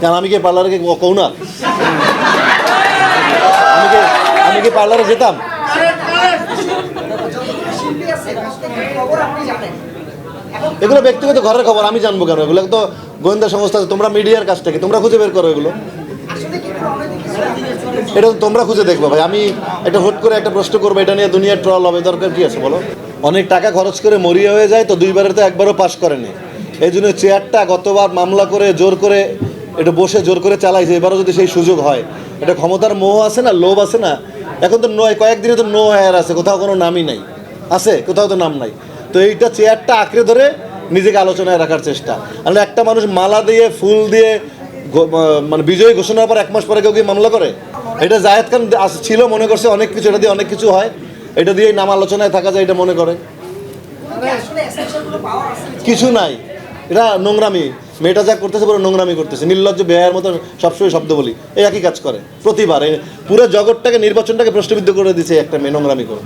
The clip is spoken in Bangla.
কেন আমি কি পার্লারে কৌ না? আমি কি পার্লারে যেতাম? এগুলো ব্যক্তিগত ঘরের খবর, আমি জানবো কেন? এগুলো তো গোয়েন্দা সংস্থা, তোমরা মিডিয়ার কাছ থেকে তোমরা খুঁজে বের করো এগুলো। এটা তোমরা খুঁজে দেখবো ভাই। আমি একটা হুট করে একটা প্রশ্ন করবো, এটা নিয়ে দুনিয়ার ট্রল হবে, দরকার কি আছে বলো? অনেক টাকা খরচ করে মরিয়া হয়ে যায় তো, দুইবারের তো একবারও পাস করেনি। এই জন্য চেয়ারটা গতবার মামলা করে জোর করে এটা বসে জোর করে চালাইছে, এবারও যদি সেই সুযোগ হয়, এটা ক্ষমতার মোহ আছে না, লোভ আছে না। এখন তো নয়, কয়েকদিনে তো নো হায়ার আছে, কোথাও কোনো নামই নাই, আছে কোথাও তো নাম নাই। তো এইটা চেয়ারটা আঁকড়ে ধরে নিজেকে আলোচনায় রাখার চেষ্টা। আর একটা মানুষ মালা দিয়ে ফুল দিয়ে মানে বিজয়ী ঘোষণার পর 1 মাস পরে কেউ কি মামলা করে? এটা জায়েদ খান ছিল, মনে করছে অনেক কিছু, এটা দিয়ে অনেক কিছু হয়, এটা দিয়েই নাম আলোচনায় থাকা যায়, এটা মনে করে। কিছু নাই, এটা নোংরামি। মেয়েটা যা করতেছে পুরো নোংরামি করতেছে, নির্লজ্জ বেহায়ের মতো সবসময় শব্দ বলি, এই একই কাজ করে প্রতিবার। পুরো জগৎটাকে, নির্বাচনটাকে প্রশ্নবিদ্ধ করে দিচ্ছে একটা মেয়ে নোংরামি করে।